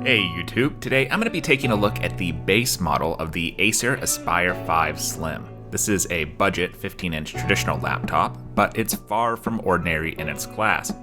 Hey YouTube, today I'm going to be taking a look at the base model of the Acer Aspire 5 Slim. This is a budget 15-inch traditional laptop, but it's far from ordinary in its class.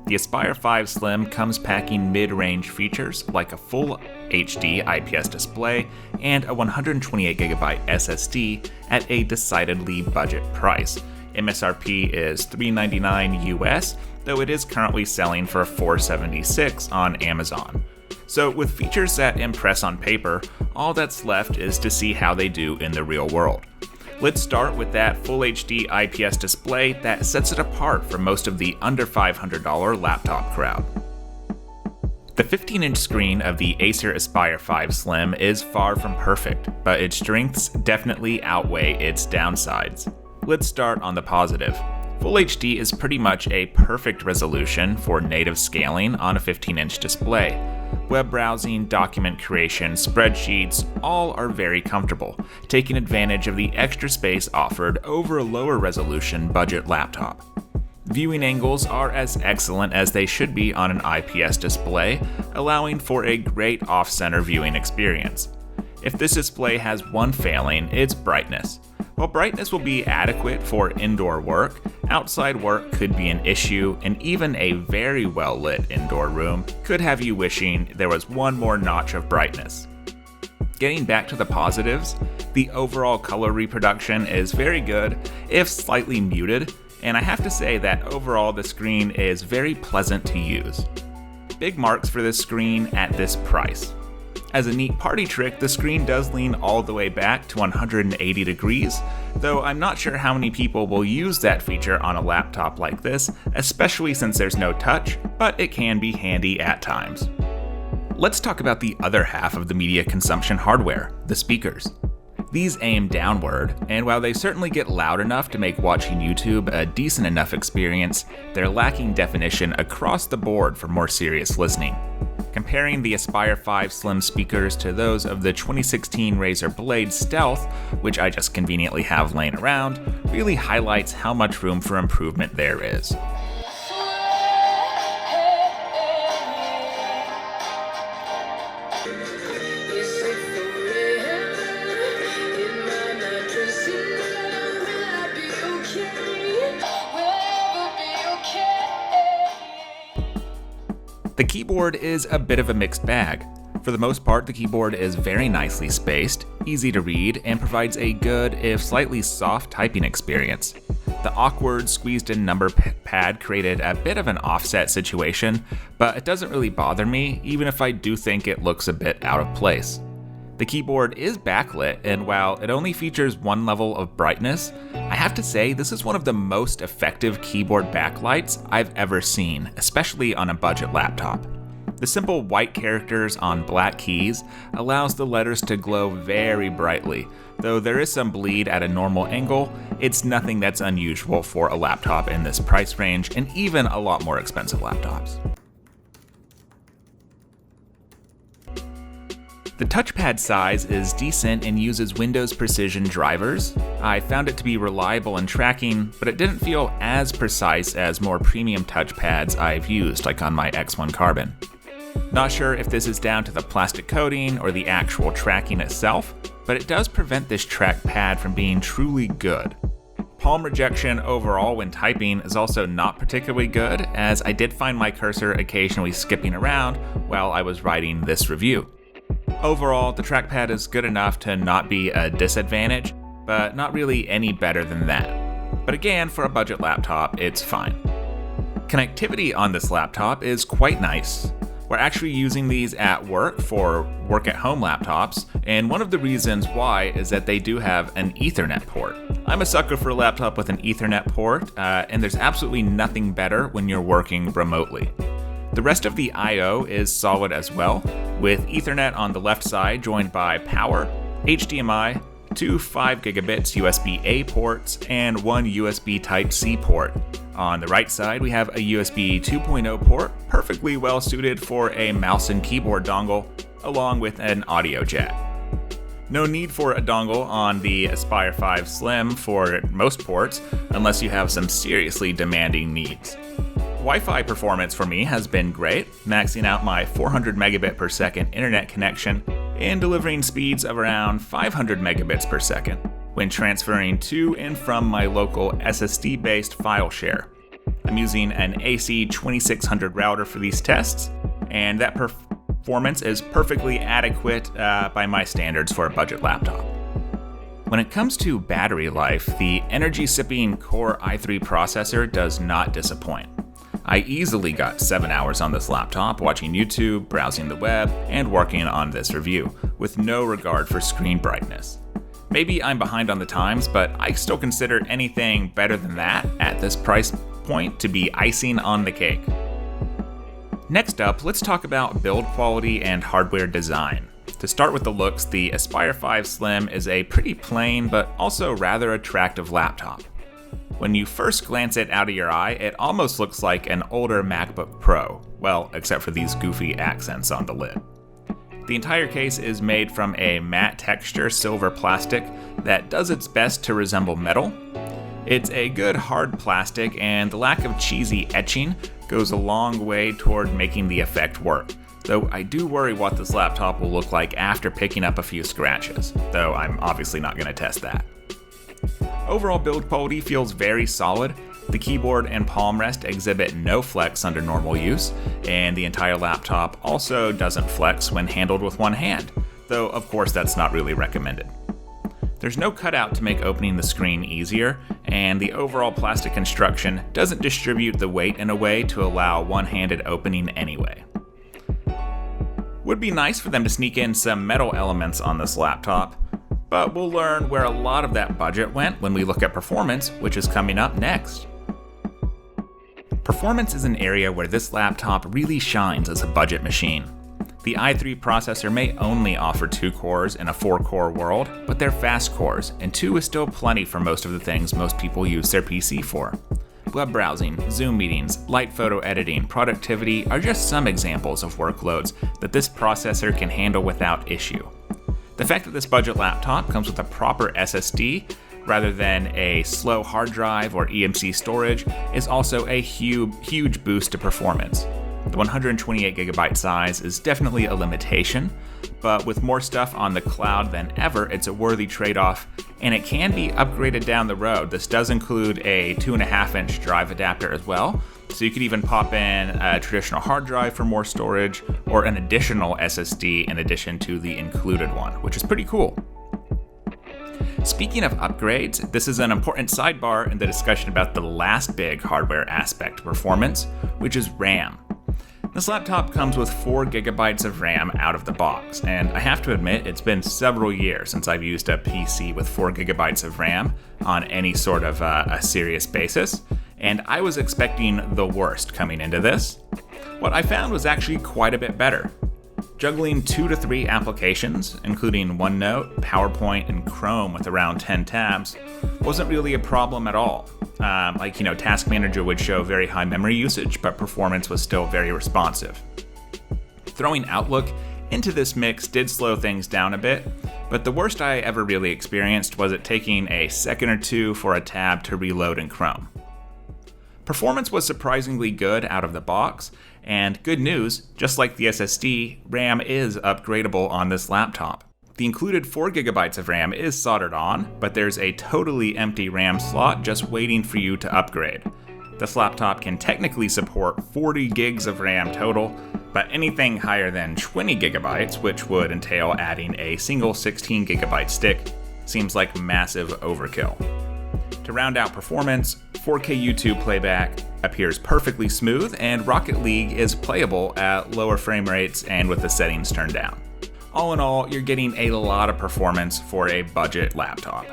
The Aspire 5 Slim comes packing mid-range features like a full HD IPS display and a 128GB SSD at a decidedly budget price. MSRP is $399 US, though it is currently selling for $476 on Amazon. So with features that impress on paper, all that's left is to see how they do in the real world. Let's start with that full HD IPS display that sets it apart from most of the under $500 laptop crowd. The 15-inch screen of the Acer Aspire 5 Slim is far from perfect, but its strengths definitely outweigh its downsides. Let's start on the positive. Full HD is pretty much a perfect resolution for native scaling on a 15-inch display. Web browsing, document creation, spreadsheets, all are very comfortable, taking advantage of the extra space offered over a lower resolution budget laptop. Viewing angles are as excellent as they should be on an IPS display, allowing for a great off-center viewing experience. If this display has one failing, it's brightness. While brightness will be adequate for indoor work, outside work could be an issue, and even a very well-lit indoor room could have you wishing there was one more notch of brightness. Getting back to the positives, the overall color reproduction is very good, if slightly muted, and I have to say that overall the screen is very pleasant to use. Big marks for this screen at this price. As a neat party trick, the screen does lean all the way back to 180 degrees, though I'm not sure how many people will use that feature on a laptop like this, especially since there's no touch, but it can be handy at times. Let's talk about the other half of the media consumption hardware, the speakers. These aim downward, and while they certainly get loud enough to make watching YouTube a decent enough experience, they're lacking definition across the board for more serious listening. Comparing the Aspire 5 Slim speakers to those of the 2016 Razer Blade Stealth, which I just conveniently have laying around, really highlights how much room for improvement there is. The keyboard is a bit of a mixed bag. For the most part, the keyboard is very nicely spaced, easy to read, and provides a good, if slightly soft, typing experience. The awkward, squeezed-in number pad created a bit of an offset situation, but it doesn't really bother me, even if I do think it looks a bit out of place. The keyboard is backlit, and while it only features one level of brightness, I have to say this is one of the most effective keyboard backlights I've ever seen, especially on a budget laptop. The simple white characters on black keys allows the letters to glow very brightly. Though there is some bleed at a normal angle, it's nothing that's unusual for a laptop in this price range, and even a lot more expensive laptops. The touchpad size is decent and uses Windows Precision drivers. I found it to be reliable in tracking, but it didn't feel as precise as more premium touchpads I've used, like on my X1 Carbon. Not sure if this is down to the plastic coating or the actual tracking itself, but it does prevent this trackpad from being truly good. Palm rejection overall when typing is also not particularly good, as I did find my cursor occasionally skipping around while I was writing this review. Overall, the trackpad is good enough to not be a disadvantage, but not really any better than that. But again, for a budget laptop, it's fine. Connectivity on this laptop is quite nice. We're actually using these at work for work-at-home laptops, and one of the reasons why is that they do have an Ethernet port. I'm a sucker for a laptop with an Ethernet port, and there's absolutely nothing better when you're working remotely. The rest of the I/O is solid as well, with Ethernet on the left side joined by power, HDMI, two 5GB USB-A ports, and one USB Type-C port. On the right side, we have a USB 2.0 port, perfectly well suited for a mouse and keyboard dongle, along with an audio jack. No need for a dongle on the Aspire 5 Slim for most ports, unless you have some seriously demanding needs. Wi-Fi performance for me has been great, maxing out my 400 megabit per second internet connection and delivering speeds of around 500 megabits per second when transferring to and from my local SSD-based file share. I'm using an AC2600 router for these tests, and that performance is perfectly adequate by my standards for a budget laptop. When it comes to battery life, the energy-sipping Core i3 processor does not disappoint. I easily got 7 hours on this laptop watching YouTube, browsing the web, and working on this review, with no regard for screen brightness. Maybe I'm behind on the times, but I still consider anything better than that at this price point to be icing on the cake. Next up, let's talk about build quality and hardware design. To start with the looks, the Aspire 5 Slim is a pretty plain but also rather attractive laptop. When you first glance it out of your eye, it almost looks like an older MacBook Pro, well, except for these goofy accents on the lid. The entire case is made from a matte texture silver plastic that does its best to resemble metal. It's a good hard plastic, and the lack of cheesy etching goes a long way toward making the effect work, though I do worry what this laptop will look like after picking up a few scratches, though I'm obviously not going to test that. Overall build quality feels very solid. The keyboard and palm rest exhibit no flex under normal use, and the entire laptop also doesn't flex when handled with one hand, though of course that's not really recommended. There's no cutout to make opening the screen easier, and the overall plastic construction doesn't distribute the weight in a way to allow one-handed opening anyway. Would be nice for them to sneak in some metal elements on this laptop, but we'll learn where a lot of that budget went when we look at performance, which is coming up next. Performance is an area where this laptop really shines as a budget machine. The i3 processor may only offer 2 cores in a 4-core world, but they're fast cores, and 2 is still plenty for most of the things most people use their PC for. Web browsing, Zoom meetings, light photo editing, productivity are just some examples of workloads that this processor can handle without issue. The fact that this budget laptop comes with a proper SSD rather than a slow hard drive or EMC storage is also a huge boost to performance. The 128GB size is definitely a limitation, but with more stuff on the cloud than ever, it's a worthy trade-off, and it can be upgraded down the road. This does include a 2.5-inch drive adapter as well, so you could even pop in a traditional hard drive for more storage, or an additional SSD in addition to the included one, which is pretty cool. Speaking of upgrades, this is an important sidebar in the discussion about the last big hardware aspect of performance, which is RAM. This laptop comes with 4GB of RAM out of the box, and I have to admit it's been several years since I've used a PC with 4GB of RAM on any sort of a serious basis, and I was expecting the worst coming into this. What I found was actually quite a bit better. Juggling 2 to 3 applications, including OneNote, PowerPoint, and Chrome with around 10 tabs, wasn't really a problem at all. Task Manager would show very high memory usage, but performance was still very responsive. Throwing Outlook into this mix did slow things down a bit, but the worst I ever really experienced was it taking a second or two for a tab to reload in Chrome. Performance was surprisingly good out of the box, and good news, just like the SSD, RAM is upgradable on this laptop. The included 4GB of RAM is soldered on, but there's a totally empty RAM slot just waiting for you to upgrade. This laptop can technically support 40 gigs of RAM total, but anything higher than 20 gigabytes, which would entail adding a single 16GB stick, seems like massive overkill. To round out performance, 4K YouTube playback appears perfectly smooth, and Rocket League is playable at lower frame rates and with the settings turned down. All in all, you're getting a lot of performance for a budget laptop.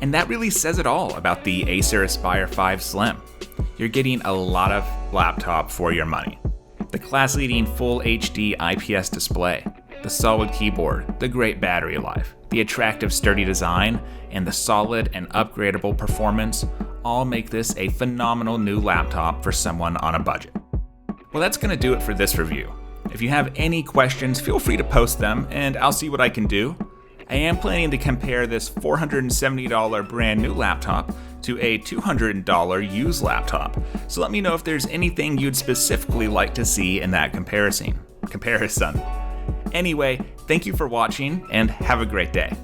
And that really says it all about the Acer Aspire 5 Slim. You're getting a lot of laptop for your money. The class-leading Full HD IPS display, the solid keyboard, the great battery life, the attractive sturdy design, and the solid and upgradable performance all make this a phenomenal new laptop for someone on a budget. Well, that's going to do it for this review. If you have any questions, feel free to post them, and I'll see what I can do. I am planning to compare this $470 brand new laptop to a $200 used laptop. So let me know if there's anything you'd specifically like to see in that comparison. Anyway, thank you for watching and have a great day.